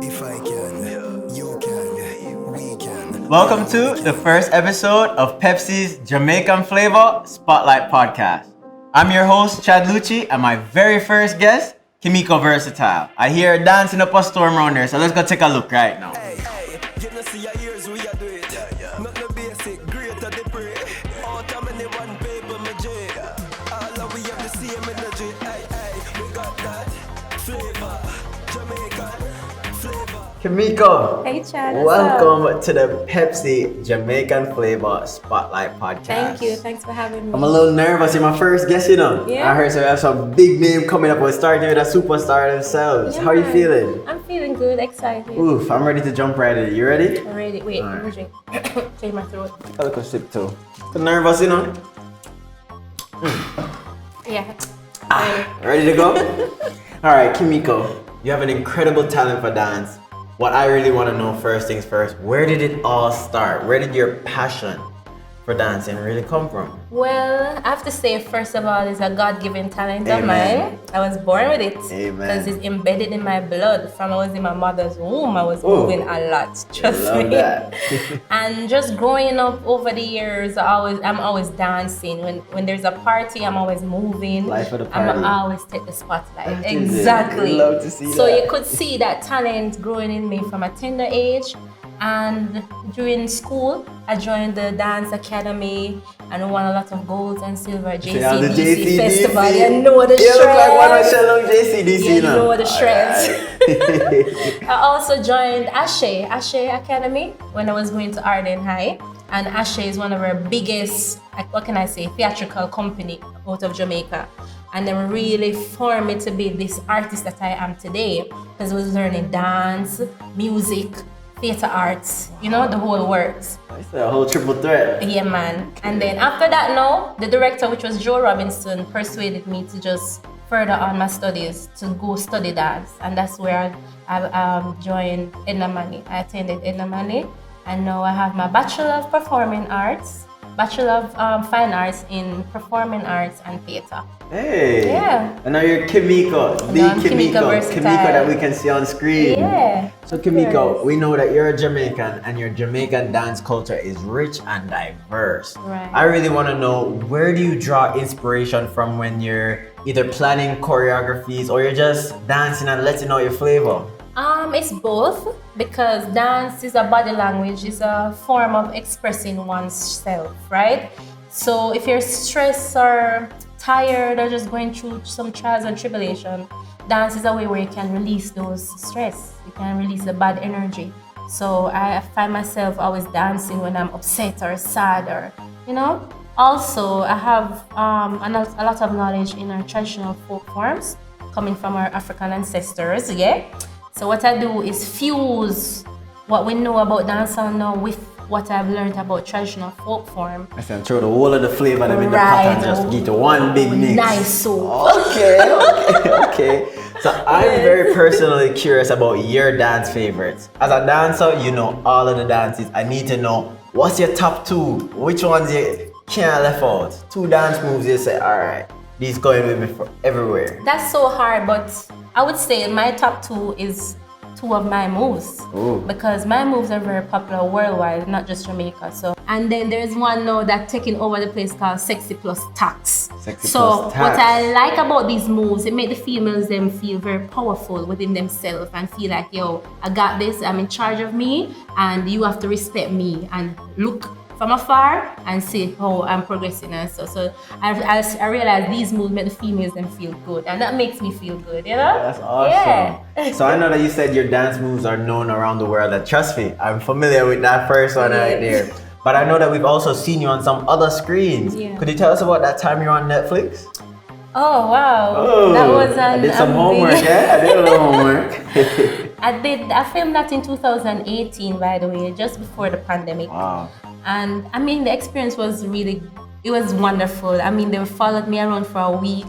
If I can, you can, we can. Welcome to the first episode of Pepsi's Jamaican Flava Spotlight Podcast. I'm your host, Chad Lucci, and my very first guest, Kimiko Versatile. I hear her dancing up a storm around there, so let's go take a look right now. Hey, you know see your ears, we are do it. Not no basic, greater the prey. All time in the one paper, my J. All of we have the same energy. Hey, we got that flavor, Jamaican flavor. Kimiko, Hey Chad, welcome to the Pepsi Jamaican Flava Spotlight Podcast. Thank you. Thanks for having me. I'm a little nervous. You're my first guest, you know. Yeah. I heard so we have some big name coming up. We're starting with a superstar themselves. Yeah, How are you man. feeling? I'm feeling good, excited. Oof, I'm ready to jump right in. You ready? I'm ready. Wait, All let me drink. Clear my throat. A little sip too. So nervous, you know. Yeah. Ready to go? All right, Kimiko, you have an incredible talent for dance. What I really want to know first things first, where did it all start? Where did your passion for dancing really come from? Well, I have to say, first of all, it's a God-given talent of Amen. mine. I was born with it. Amen. Because it's embedded in my blood. From I was in my mother's womb, I was Ooh. moving a lot. Trust Love me. that. And just growing up over the years, I'm always dancing. When there's a party, I'm always moving. Life of the party. I'm always take the spotlight. That is it. Exactly. We love to see so that. you could see that talent growing in me from a tender age. And during school, I joined the dance academy and won a lot of golds and silver at Say on the JCDC festival. JCDC. You know the You look like one of shreds. Shalom JCDC Yeah, you now. know the shreds. Alright. I also joined Ashe Academy when I was going to Arden High. And Ashe is one of our biggest, what can I say, theatrical company out of Jamaica. And they really formed me to be this artist that I am today. Because I was learning dance, music, theater arts, you know, the whole works. It's a whole triple threat. Yeah, man. And then after that, now, the director, which was Joe Robinson, persuaded me to just further on my studies to go study dance. And that's where I joined Edna Mani. I attended Edna Mani. And now I have my Bachelor of Performing Arts, Bachelor of Fine Arts in Performing Arts and Theater. Hey. Yeah. And now you're Kimiko, the Now I'm Kimiko. Kimiko Versatile. That we can see on screen. Yeah. So Kimiko, Yes. we know that you're a Jamaican and your Jamaican dance culture is rich and diverse. Right. I really want to know, where do you draw inspiration from when you're either planning choreographies or you're just dancing and letting out your flavor? It's both, because dance is a body language, is a form of expressing oneself, right? So if you're stressed or tired or just going through some trials and tribulation, dance is a way where you can release those stress. You can release the bad energy. So I find myself always dancing when I'm upset or sad or, you know. Also, I have a lot of knowledge in our traditional folk forms coming from our African ancestors, yeah? So what I do is fuse what we know about dancehall now with what I've learned about traditional folk form. I said throw the whole of the flavor them in the Right. pot and just get one big mix. Nice soup. Okay. So I'm very personally curious about your dance favorites. As a dancer, you know all of the dances. I need to know, what's your top two? Which ones you can't left out? Two dance moves you say, all right, these going with me for everywhere. That's so hard, but I would say my top two is two of my moves. Ooh. Because my moves are very popular worldwide, not just Jamaica. So, and then there's one now that's taking over the place called Sexy Plus Tax. Sexy So Plus Tax. what I like about these moves, it make the females them feel very powerful within themselves and feel like, yo, I got this, I'm in charge of me, and you have to respect me and look from afar and see how I'm progressing and so I realize these moves make the females them feel good, and that makes me feel good, you know? That's awesome. Yeah. So I know that you said your dance moves are known around the world, and trust me, I'm familiar with that first one right there. But I know that we've also seen you on some other screens. Yeah. Could you tell us about that time you're on Netflix? Oh wow. Oh, That was I did some homework, yeah? I did a little homework. I filmed that in 2018, by the way, just before the pandemic. Wow. And I mean, the experience was it was wonderful. I mean, they followed me around for a week,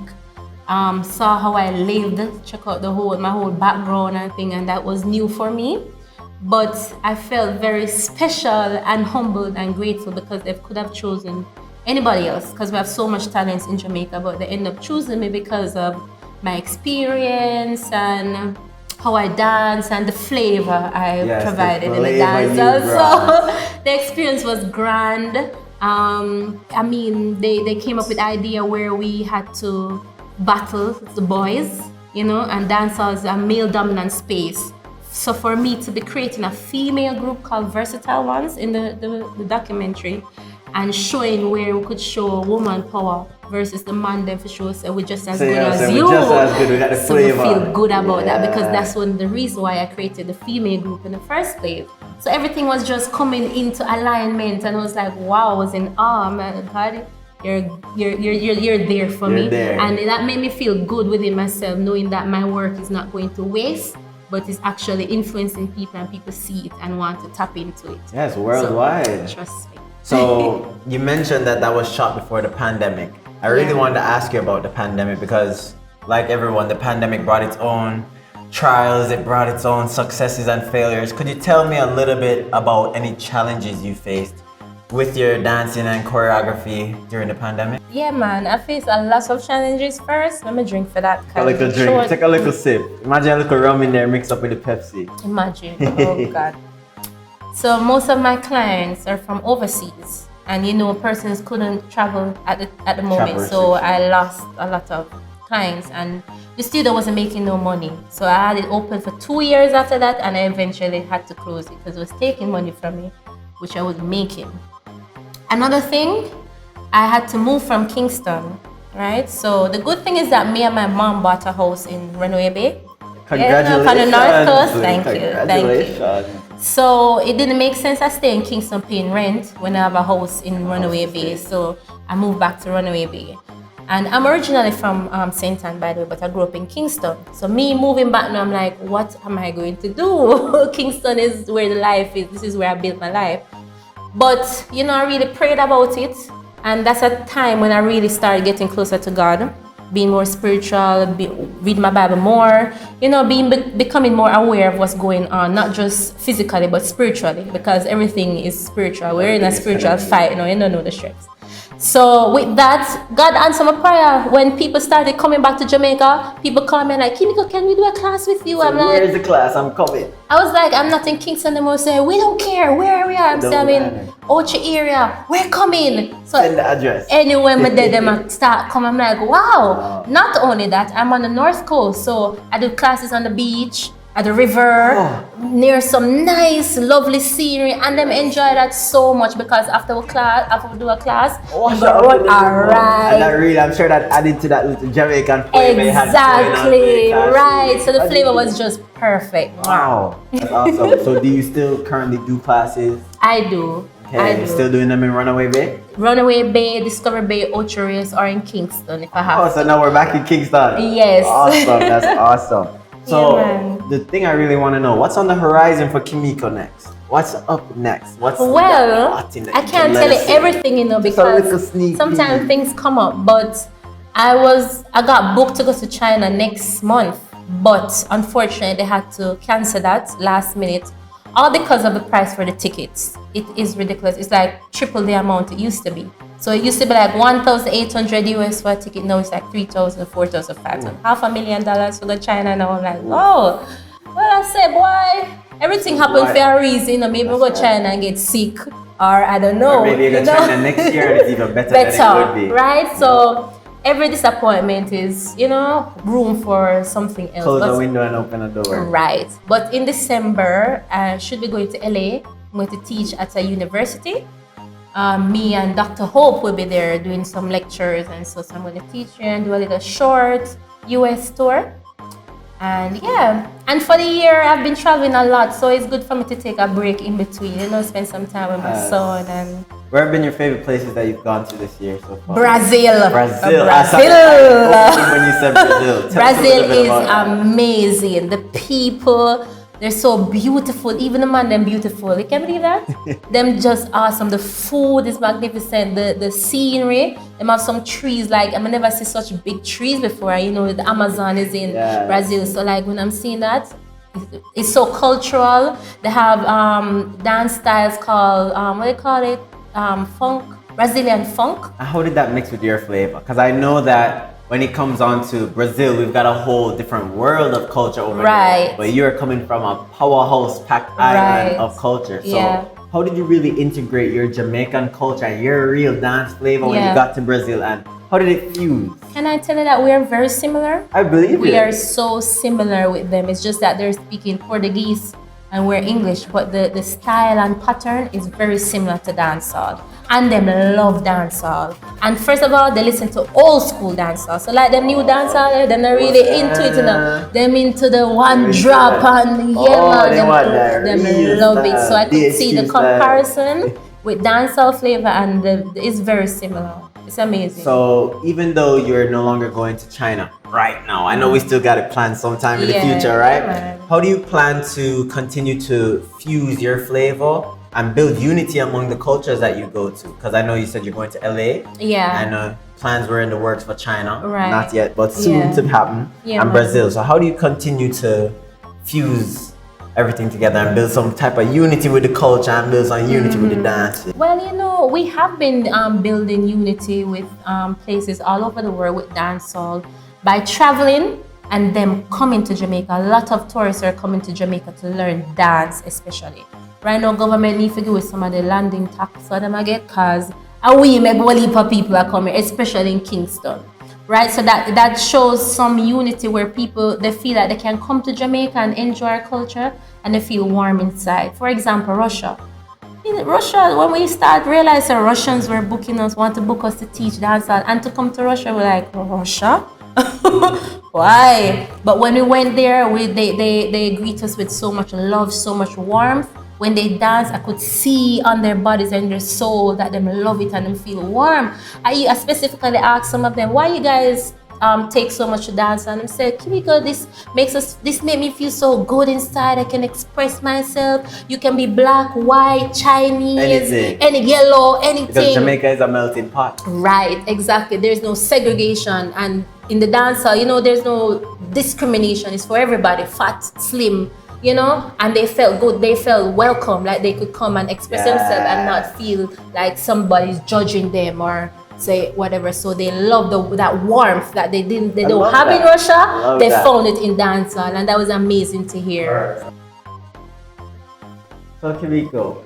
saw how I lived, check out my whole background and thing, and that was new for me. But I felt very special and humbled and grateful because they could have chosen anybody else, because we have so much talent in Jamaica, but they end up choosing me because of my experience and how I dance and the flavor I Yes, the provided in the flavor dance. you So the experience was grand. I mean, they came up with the idea where we had to battle the boys, you know, and dance as a male dominant space. So for me to be creating a female group called Versatile once in the documentary, and showing where we could show woman power versus the man then for sure say we're just as good as you. We're just as good. We got the so we flavor. feel good about that because Yeah. that's one of the reasons why I created the female group in the first place. So everything was just coming into alignment, and I was like, wow, I was in awe, man. God, you're there for me, there. and that made me feel good within myself, knowing that my work is not going to waste, but it's actually influencing people, and people see it and want to tap into it. Yes, worldwide. So, trust me. So you mentioned that was shot before the pandemic. I really wanted to ask you about the pandemic because, like everyone, the pandemic brought its own trials, it brought its own successes and failures. Could you tell me a little bit about any challenges you faced with your dancing and choreography during the pandemic? Yeah, man, I faced a lot of challenges first. Let me drink for that. Take a little drink, take a little sip. Imagine a little rum in there mixed up with the Pepsi. Imagine, oh God. So most of my clients are from overseas, and you know, persons couldn't travel at the moment. So I lost a lot of clients, and the studio wasn't making no money. So I had it open for 2 years after that, and I eventually had to close it because it was taking money from me, which I wasn't making. Another thing, I had to move from Kingston, right? So the good thing is that me and my mom bought a house in Runaway Bay. Congratulations. On the North Coast. Thank you. Congratulations. So it didn't make sense I stay in Kingston paying rent when I have a house in Runaway Bay. So I moved back to Runaway Bay. And I'm originally from St. Ann, by the way, but I grew up in Kingston. So me moving back now, I'm like, what am I going to do? Kingston is where the life is. This is where I built my life. But, you know, I really prayed about it. And that's a time when I really started getting closer to God, being more spiritual, read my Bible more, you know, becoming more aware of what's going on, not just physically, but spiritually, because everything is spiritual. We're in a spiritual fight, you don't know the stress. So with that, God answered my prayer. When people started coming back to Jamaica, people call me like, Kimiko, can we do a class with you? So I'm like, where's the class? I'm coming. I was like, I'm not in Kingston anymore. Say, we don't care. Where we are? I'm saying, I'm in Ochi area. We're coming. So send the address. Anywhere me there, them start come. I'm like, wow. Not only that, I'm on the North Coast, so I do classes on the beach, at the river, near some nice, lovely scenery, and them enjoy that so much because after we do a class, we go run a ride. And that really, I'm sure that added to that little Jamaican flavor. Exactly, right. So the flavor was just perfect. Wow, that's awesome. So do you still currently do classes? I do. Okay, I you're do. still doing them in Runaway Bay? Runaway Bay, Discover Bay, Ocho Rios, or in Kingston if I have Oh, so now we're back in Kingston. Yes. Awesome, that's awesome. So Yeah, the thing I really want to know, what's on the horizon for Kimiko next? What's up next? Well, I can't tell you everything, you know, because sometimes things come up. But I got booked to go to China next month, but unfortunately they had to cancel that last minute, all because of the price for the tickets. It is ridiculous. It's like triple the amount it used to be. So it used to be like 1,800 US for a ticket. Now it's like 3,000, 4,500. $500,000 to go to China. Now I'm like, oh, well, I say, boy, everything happened for a reason. You know, maybe we'll go to China and get sick, or I don't know. Or maybe you go to China next year and it's even better than it would be. Right? So every disappointment is, you know, room for something else. Close a window and open a door. Right. But in December, I should be going to LA. I'm going to teach at a university. Me and Dr. Hope will be there doing some lectures, and so I'm going to teach you and do a little short US tour. And yeah, and for the year I've been traveling a lot, so it's good for me to take a break in between, you know, spend some time with my son. And where have been your favorite places that you've gone to this year so far? Brazil. Brazil. When you said Brazil. Brazil is amazing. The people, they're so beautiful. Even the man, them beautiful. You can believe that? Them just awesome. The food is magnificent. The scenery. Them have some trees. Like, I've never seen such big trees before. You know, the Amazon is in Brazil. So like when I'm seeing that, it's so cultural. They have dance styles called, what do they call it? Funk, Brazilian funk. How did that mix with your flavor? Because I know that when it comes on to Brazil, we've got a whole different world of culture over Right. there. But you're coming from a powerhouse packed island Right. of culture. So Yeah. how did you really integrate your Jamaican culture and your real dance flavor when you Yeah. got to Brazil, and how did it fuse? Can I tell you that we are very similar? I believe We it. are so similar with them. It's just that they're speaking Portuguese and we're English, but the style and pattern is very similar to dancehall. And them love dancehall. And first of all, they listen to old school dancehall. So like them new dancehall, they're not really into it, you know. Them into the one drop and Oh, they want that them real love it. So I style, could see the DHQ style. comparison with dancehall flavor, and it's very similar. It's amazing. So even though you're no longer going to China right now, I know we still got it planned sometime in the Yeah, future, right? man. How do you plan to continue to fuse your flavor and build unity among the cultures that you go to? Because I know you said you're going to LA. Yeah. I know plans were in the works for China. Right. Not yet, but soon Yeah. to happen. Yeah, and man. Brazil. So how do you continue to fuse everything together and build some type of unity with the culture and build some unity with the dance? Well, you know, we have been building unity with places all over the world with dancehall by traveling and them coming to Jamaica. A lot of tourists are coming to Jamaica to learn dance, especially. Right now, government need to give with some of the landing tax for them again, because we make a heap of people are coming, especially in Kingston. Right, so that shows some unity where people, they feel like they can come to Jamaica and enjoy our culture and they feel warm inside. For example, Russia. In Russia, when we start realizing Russians were booking us, want to book us to teach dancehall and to come to Russia, we're like, Russia? Why? But when we went there, they greet us with so much love, so much warmth. When they dance, I could see on their bodies and their soul that them love it and them feel warm. I specifically asked some of them, why you guys take so much to dance? And they said, Kimiko, this made me feel so good inside. I can express myself. You can be black, white, Chinese, Anything. any yellow, anything. Because Jamaica is a melting pot. Right, exactly. There's no segregation, and in the dancehall, you know, there's no discrimination. It's for everybody, fat, slim, you know, and they felt good. They felt welcome, like they could come and express themselves and not feel like somebody's judging them or say whatever. So they love that warmth that they don't have in Russia. They found it in dancehall, and that was amazing to hear. So Kimiko,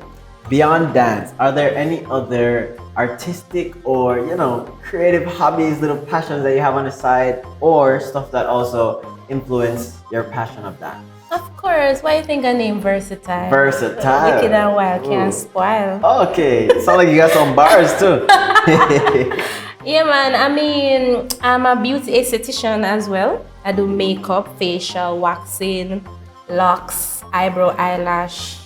beyond dance, are there any other artistic or, you know, creative hobbies, little passions that you have on the side, or stuff that also influence your passion of dance? Of course. Why you think I name Versatile? Versatile. Wicked and wild, can't Ooh. spoil. Okay, sound like you got some bars too. Yeah, man. I mean, I'm a beauty esthetician as well. I do makeup, facial, waxing, locks, eyebrow, eyelash,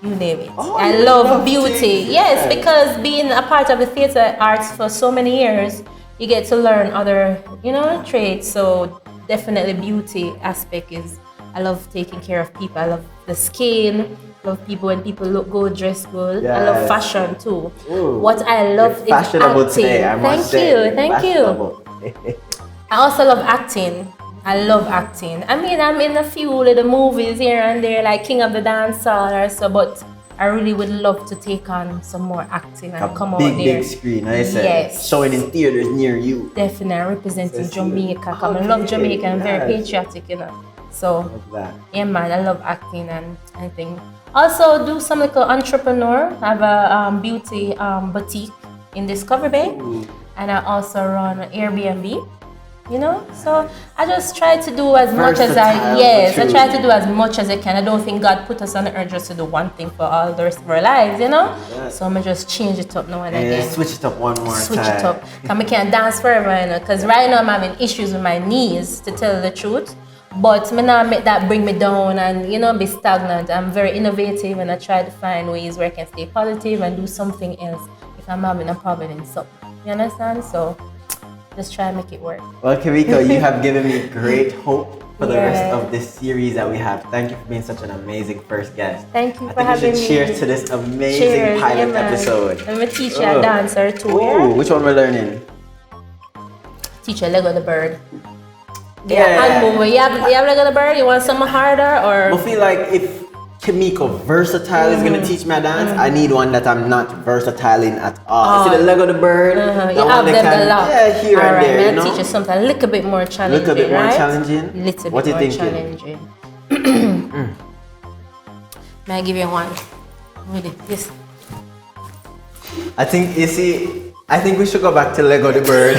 you name it. Oh, I you love love beauty. things, Yes, yes. because being a part of the theater arts for so many years, you get to learn other, you know, trades. So definitely beauty aspect is, I love taking care of people. I love the skin. Love people when people look good, dress good. I love Yes. fashion too. Ooh, What I love is fashionable acting. today, I must say. Thank you. I also love acting. I love acting. I mean, I'm in a few little movies here and there, like King of the Dancehall or so, but I really would love to take on some more acting and come out there. Big screen, I said. Yes. Showing in theaters near you. Definitely representing Yes, Jamaica. I love okay, Jamaica and very nice. patriotic, you know. So, Love that. yeah, man, I love acting and anything. Also, do some little entrepreneur. I have a beauty boutique in Discovery Bay, and I also run an Airbnb. You know, so I just try to do as much as Versatile, I try true. to do as much as I can. I don't think God put us on the earth just to do one thing for all the rest of our lives, you know. Yes. So I'm just change it up now and Yeah, again. switch it up one more Switch time. it up. Cause I can't dance forever, you know. Cause right now I'm having issues with my knees, to tell the truth. But me not make that bring me down and, you know, be stagnant. I'm very innovative and I try to find ways where I can stay positive and do something else if I'm having a problem in something. You understand? So just try and make it work. Well, Kimiko, you have given me great hope for the rest Yeah. of this series that we have. Thank you for being such an amazing first guest. Thank you I for think we having should me. cheers to this amazing Cheers, pilot yeah, man. episode. Let me teach you a Oh. dancer too. Ooh, Yeah? which one we're learning? Teach you Lego the bird. Yeah. And move. You have Lego the bird? You want something harder I or? feel like if Kimiko Versatile is gonna teach me a dance. I need one that I'm not versatile in at all. See the leg of the bird? You have them a lot. Yeah, here and there, you I'll know? teach you something a little bit more challenging. Little bit more right? challenging? Little What bit you more thinking? challenging. May I give you one? With this. I think, you see, I think we should go back to leg of the bird.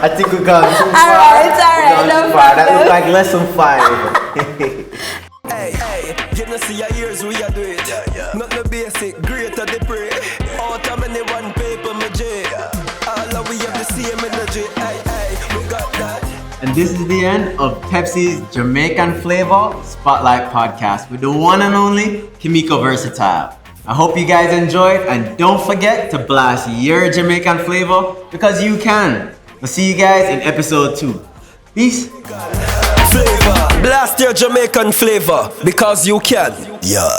I think we've gone too far. Alright, no problem. That looks like lesson 5. Hey, you know see your ears we are do it. Not the basic, greater the prey. Out of many one paper, my J. All of we have the same energy. Hey, we got that. And this is the end of Pepsi's Jamaican Flavor Spotlight Podcast with the one and only Kimiko Versatile. I hope you guys enjoyed, and don't forget to blast your Jamaican flavor because you can. We'll see you guys in episode 2. Peace. Flavor, blast your Jamaican flavor because you can. Yeah.